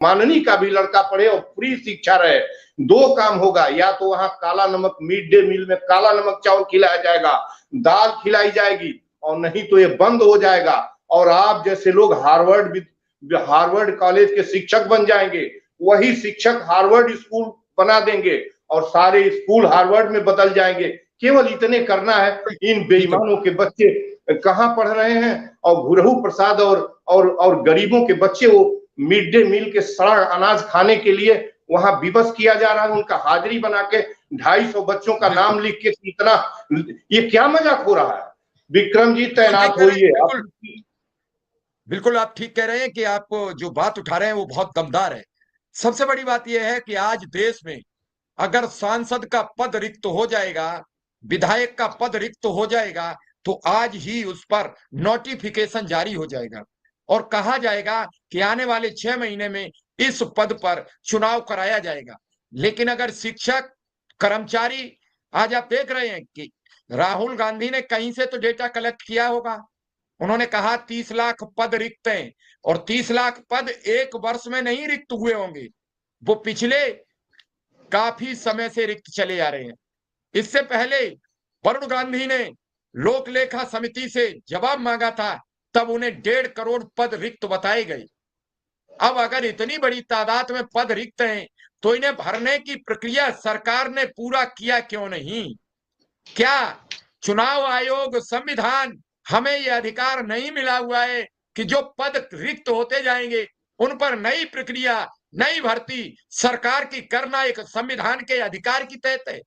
माननीय का भी लड़का पढ़े और फ्री शिक्षा रहे। दो काम होगा, या तो वहां काला नमक, मिड डे मील में काला नमक चावल खिलाया जाएगा, दाल खिलाई जाएगी, और नहीं तो ये बंद हो जाएगा और आप जैसे लोग हार्वर्ड कॉलेज के शिक्षक बन जाएंगे, वही शिक्षक हार्वर्ड स्कूल बना देंगे और सारे स्कूल हार्वर्ड में बदल जाएंगे। केवल इतने करना है। इन बेईमानों के बच्चे कहाँ पढ़ रहे हैं, और घुरहू प्रसाद और गरीबों के बच्चे वो मिड डे मील के सड़ा अनाज खाने के लिए वहां विवश किया जा रहा है। उनका हाजिरी बना के 250 बच्चों का नाम लिख के इतना, ये क्या मजाक हो रहा है? विक्रम जी तैनात होइए। बिल्कुल आप ठीक कह रहे हैं कि आप जो बात उठा रहे हैं वो बहुत दमदार है। सबसे बड़ी बात यह है कि आज देश में अगर सांसद का पद रिक्त हो जाएगा, विधायक का पद रिक्त हो जाएगा, तो आज ही उस पर नोटिफिकेशन जारी हो जाएगा और कहा जाएगा कि आने वाले 6 महीने में इस पद पर चुनाव कराया जाएगा। लेकिन अगर शिक्षक, कर्मचारी, आज आप देख रहे हैं कि राहुल गांधी ने कहीं से तो डेटा कलेक्ट किया होगा। उन्होंने कहा 30 लाख पद रिक्त हैं और 30 लाख पद एक वर्ष में नहीं रिक्त हुए होंगे, वो पिछले काफी समय से रिक्त चले आ रहे हैं। इससे पहले वरुण गांधी ने लोक लेखा समिति से जवाब मांगा था, तब उन्हें 1.5 करोड़ पद रिक्त बताए गए। अब अगर इतनी बड़ी तादाद में पद रिक्त हैं तो इन्हें भरने की प्रक्रिया सरकार ने पूरा किया क्यों नहीं? क्या चुनाव आयोग, संविधान हमें यह अधिकार नहीं मिला हुआ है कि जो पद रिक्त होते जाएंगे उन पर नई प्रक्रिया, नई भर्ती सरकार की करना एक संविधान के अधिकार की तहत है।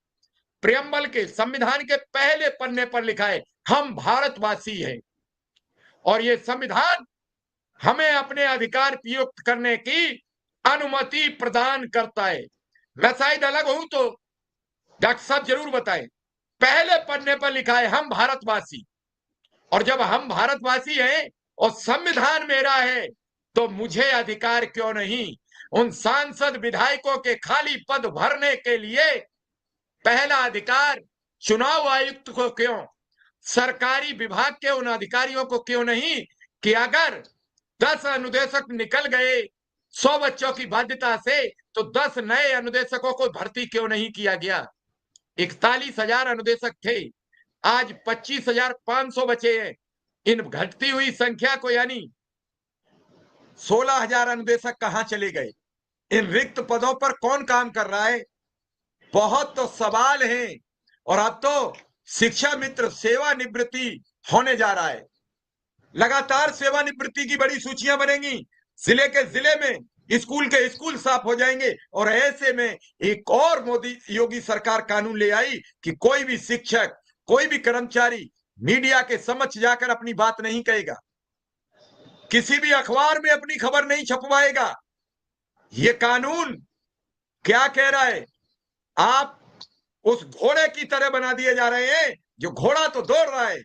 प्रियम्बल के, संविधान के पहले पन्ने पर लिखा है हम भारतवासी हैं और ये संविधान हमें अपने अधिकार प्रयुक्त करने की अनुमति प्रदान करता है। मैं शायद अलग हूं तो डॉक्टर साहब जरूर बताएं। पहले पन्ने पर लिखा है हम भारतवासी, और जब हम भारतवासी हैं और संविधान मेरा है तो मुझे अधिकार क्यों नहीं उन सांसद विधायकों के खाली पद भरने के लिए? पहला अधिकार चुनाव आयुक्त को क्यों, सरकारी विभाग के उन अधिकारियों को क्यों नहीं कि अगर 10 अनुदेशक निकल गए 100 बच्चों की बाध्यता से तो 10 नए अनुदेशकों को भर्ती क्यों नहीं किया गया? 41,000 अनुदेशक थे, आज 25,500 बचे हैं। इन घटती हुई संख्या को यानी 16,000 अनुदेशक कहां चले गए? इन रिक्त पदों पर कौन काम कर रहा है? बहुत तो सवाल हैं। और अब तो शिक्षा मित्र सेवानिवृत्ति होने जा रहा है। लगातार सेवानिवृत्ति की बड़ी सूचियां बनेंगी, जिले के जिले में स्कूल के स्कूल साफ हो जाएंगे। और ऐसे में एक और मोदी योगी सरकार कानून ले आई कि कोई भी शिक्षक, कोई भी कर्मचारी मीडिया के समक्ष जाकर अपनी बात नहीं कहेगा, किसी भी अखबार में अपनी खबर नहीं छपवाएगा। ये कानून क्या कह रहा है? आप उस घोड़े की तरह बना दिए जा रहे हैं जो घोड़ा तो दौड़ रहा है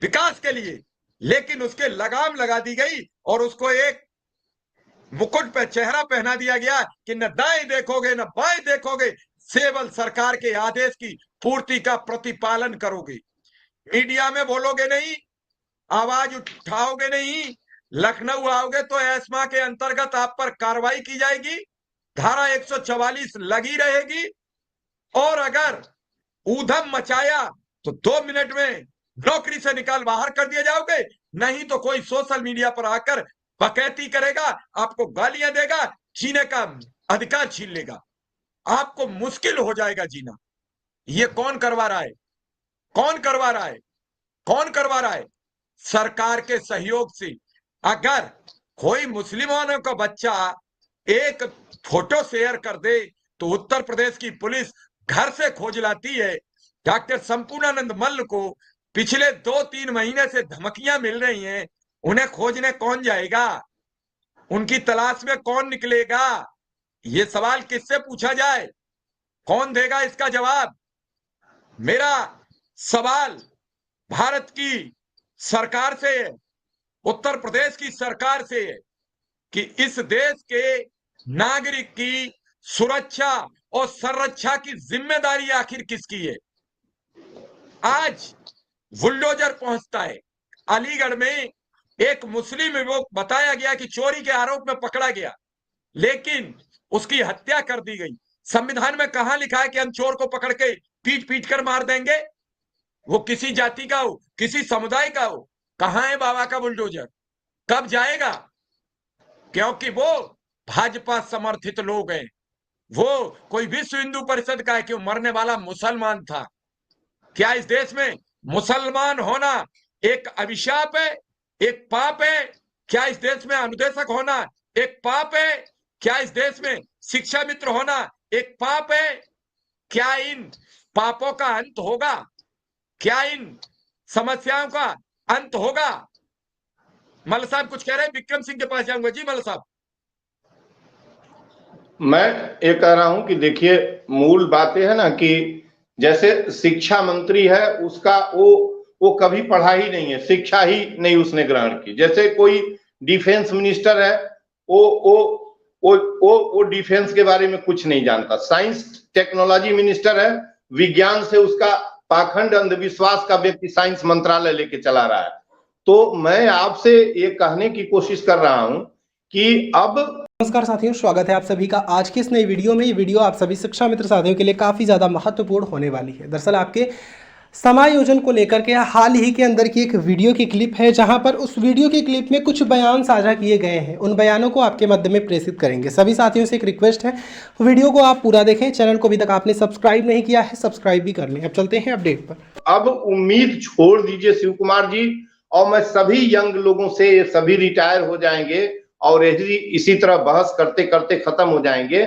विकास के लिए, लेकिन उसके लगाम लगा दी गई और उसको एक मुकुट पे चेहरा पहना दिया गया कि न दाएं देखोगे न बाएं देखोगे, केवल सरकार के आदेश की पूर्ति का प्रतिपालन करोगे। मीडिया में बोलोगे नहीं, आवाज उठाओगे नहीं, लखनऊ आओगे तो एस्मा के अंतर्गत आप पर कार्रवाई की जाएगी, धारा 144 लगी रहेगी। और अगर ऊधम मचाया तो 2 मिनट में नौकरी से निकाल बाहर कर दिए जाओगे। नहीं तो कोई सोशल मीडिया पर आकर बकैती करेगा, आपको गालियां देगा, जीने का अधिकार छीन लेगा, आपको मुश्किल हो जाएगा जीना। ये कौन करवा रहा है? कौन करवा रहा है? कौन करवा रहा है? सरकार के सहयोग से। अगर कोई मुस्लिमों का बच्चा एक फोटो शेयर कर दे तो उत्तर प्रदेश की पुलिस घर से खोज लाती है। डॉक्टर संपूर्णानंद मल्ल को पिछले 2-3 महीने से धमकियां मिल रही हैं, उन्हें खोजने कौन जाएगा? उनकी तलाश में कौन निकलेगा? ये सवाल किससे पूछा जाए? कौन देगा इसका जवाब? मेरा सवाल भारत की सरकार से है, उत्तर प्रदेश की सरकार से है कि इस देश के नागरिक की सुरक्षा और संरक्षा की जिम्मेदारी आखिर किसकी है? आज बुलडोजर पहुंचता है। अलीगढ़ में एक मुस्लिम युवक बताया गया कि चोरी के आरोप में पकड़ा गया, लेकिन उसकी हत्या कर दी गई। संविधान में कहां लिखा है कि हम चोर को पकड़ के पीट पीट कर मार देंगे? वो किसी जाति का हो, किसी समुदाय का हो। कहां है बाबा का बुलडोजर? कब जाएगा? क्योंकि वो भाजपा समर्थित लोग हैं। वो कोई विश्व हिंदू परिषद का है कि वो मरने वाला मुसलमान था। क्या इस देश में मुसलमान होना एक अभिशाप है, एक पाप है? क्या इस देश में अनुदेशक होना एक पाप है? क्या इस देश में शिक्षा मित्र होना एक पाप है? क्या इन पापों का अंत होगा? क्या इन समस्याओं का अंत होगा? मल्ल साहब कुछ कह रहे हैं? विक्रम सिंह के पास जाऊंगा। जी मल्ल साहब। मैं ये कह रहा हूं कि देखिए, मूल बात यह है ना कि जैसे शिक्षा मंत्री है, उसका वो कभी पढ़ा ही नहीं है, शिक्षा ही नहीं उसने ग्रहण की। जैसे कोई डिफेंस मिनिस्टर है, वो वो वो डिफेंस के बारे में कुछ नहीं जानता। साइंस टेक्नोलॉजी मिनिस्टर है, विज्ञान से उसका पाखंड अंधविश्वास का व्यक्ति साइंस मंत्रालय लेके चला रहा है। तो मैं आपसे ये कहने की कोशिश कर रहा हूं कि अब नमस्कार साथियों, स्वागत है आप सभी का आज की इस नई वीडियो में। ये वीडियो आप सभी शिक्षा मित्र साथियों के लिए काफ़ी ज़्यादा महत्वपूर्ण होने वाली है। दरअसल आपके समायोजन को लेकर के हाल ही के अंदर की एक वीडियो की क्लिप है, जहां पर उस वीडियो की क्लिप में कुछ बयान साझा किए गए हैं। उन बयानों को आपके मध्य में प्रेषित करेंगे। सभी साथियों से एक रिक्वेस्ट है, वीडियो को आप पूरा देखें। चैनल को अभी तक आपने सब्सक्राइब नहीं किया है, सब्सक्राइब भी कर लें। अब चलते हैं अपडेट पर। अब उम्मीद छोड़ दीजिए शिव कुमार जी, और मैं सभी यंग लोगों से, ये सभी रिटायर हो जाएंगे और इसी तरह बहस करते करते खत्म हो जाएंगे,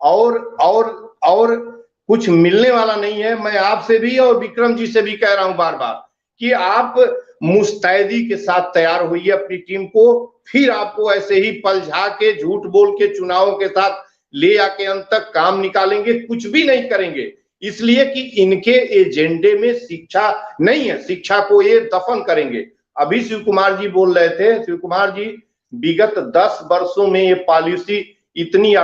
और और कुछ मिलने वाला नहीं है। मैं आपसे भी और विक्रम जी से भी कह रहा हूं बार बार कि आप मुस्तैदी के साथ तैयार होइए अपनी टीम को, फिर आपको ऐसे ही पलझा के झूठ बोल के चुनावों के साथ ले आके अंत तक काम निकालेंगे, कुछ भी नहीं करेंगे। इसलिए कि इनके एजेंडे में शिक्षा नहीं है, शिक्षा को ये दफन करेंगे। अभी शिव कुमार जी बोल रहे थे, शिव कुमार जी, विगत 10 वर्षों में ये पॉलिसी इतनी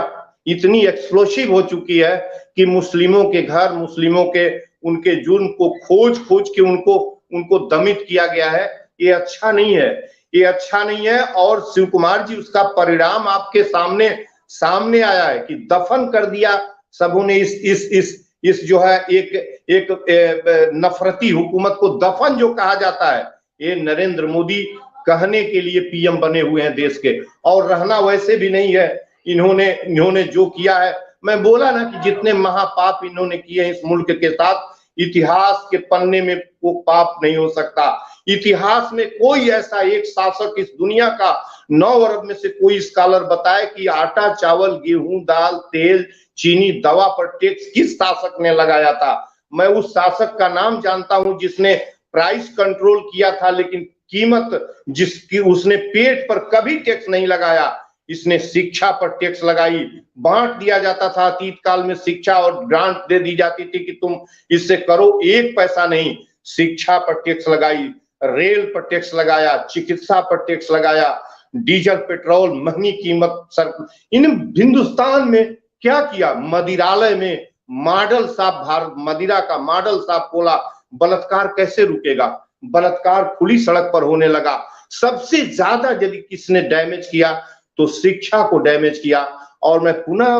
इतनी एक्सप्लोसिव हो चुकी है कि मुस्लिमों के घर, मुस्लिमों के उनके जुर्म को खोज खोज के उनको दमित किया गया है। ये अच्छा नहीं है, ये अच्छा नहीं है। और शिव कुमार जी, उसका परिणाम आपके सामने सामने आया है कि दफन कर दिया सबों ने इस जो है एक नफरती हुकूमत को। दफन जो कहा जाता है, ये नरेंद्र मोदी कहने के लिए पीएम बने हुए हैं देश के, और रहना वैसे भी नहीं है। इन्होंने जो किया है, मैं बोला ना कि जितने महापाप इन्होंने किए इस मुल्क के साथ, इतिहास के पन्ने में वो पाप नहीं हो सकता। इतिहास में कोई ऐसा एक शासक इस दुनिया का 9 अरब में से कोई स्कॉलर बताए कि आटा, चावल, गेहूं, दाल, तेल, चीनी, दवा पर टैक्स किस शासक ने लगाया था। मैं उस शासक का नाम जानता हूं जिसने प्राइस कंट्रोल किया था, लेकिन कीमत जिसकी, उसने पेट पर कभी टैक्स नहीं लगाया। इसने शिक्षा पर टैक्स लगाई, बांट दिया जाता था अतीत काल में शिक्षा, और ग्रांट दे दी जाती थी कि तुम इससे करो, एक पैसा नहीं। शिक्षा पर टैक्स लगाई, रेल पर टैक्स लगाया, चिकित्सा पर टैक्स लगाया, डीजल पेट्रोल महंगी कीमत सर। इन हिंदुस्तान में क्या किया? मदिरालय में मॉडल साहब, भारत मदिरा का मॉडल साहब खोला। बलात्कार कैसे रुकेगा? बलात्कार खुली सड़क पर होने लगा। सबसे ज्यादा यदि किसने डैमेज किया तो शिक्षा को डैमेज किया। और मैं पुनः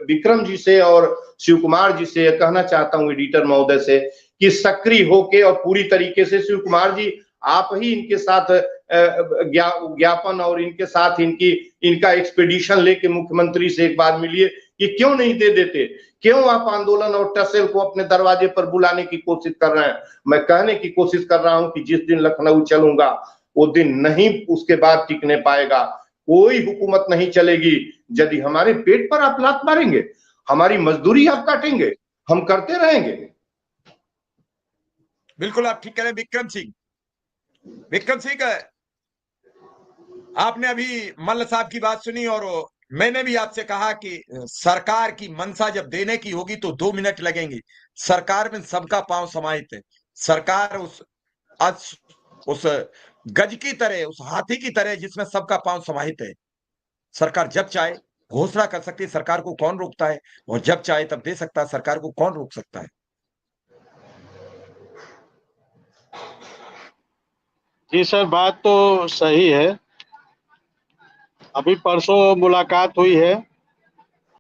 विक्रम जी से और शिव कुमार जी से कहना चाहता हूं, एडिटर महोदय से, कि सक्रिय होके और पूरी तरीके से, शिव कुमार जी, आप ही इनके साथ ज्ञापन और इनके साथ इनका एक्सपेडिशन लेके मुख्यमंत्री से एक बार मिलिए कि क्यों नहीं दे देते, क्यों आप आंदोलन और टसेल को अपने दरवाजे पर बुलाने की कोशिश कर रहे हैं। मैं कहने की कोशिश कर रहा हूं कि जिस दिन लखनऊ चलूंगा वो दिन नहीं उसके बाद टिकने पाएगा। कोई हुकूमत नहीं चलेगी यदि हमारे पेट पर आप लात मारेंगे, हमारी मजदूरी आप काटेंगे, हम करते रहेंगे। बिल्कुल आप ठीक कह रहे हैं विक्रम सिंह। विक्रम सिंह, आपने अभी मल्ल साहब की बात सुनी, और मैंने भी आपसे कहा कि सरकार की मंशा जब देने की होगी तो 2 मिनट लगेंगे। सरकार में सबका पांव समाहित है। सरकार उस गज की तरह, उस हाथी की तरह जिसमें सबका पांव समाहित है। सरकार जब चाहे घोषणा कर सकती है, सरकार को कौन रोकता है? और जब चाहे तब दे सकता है, सरकार को कौन रोक सकता है? जी सर, बात तो सही है। अभी परसों मुलाकात हुई है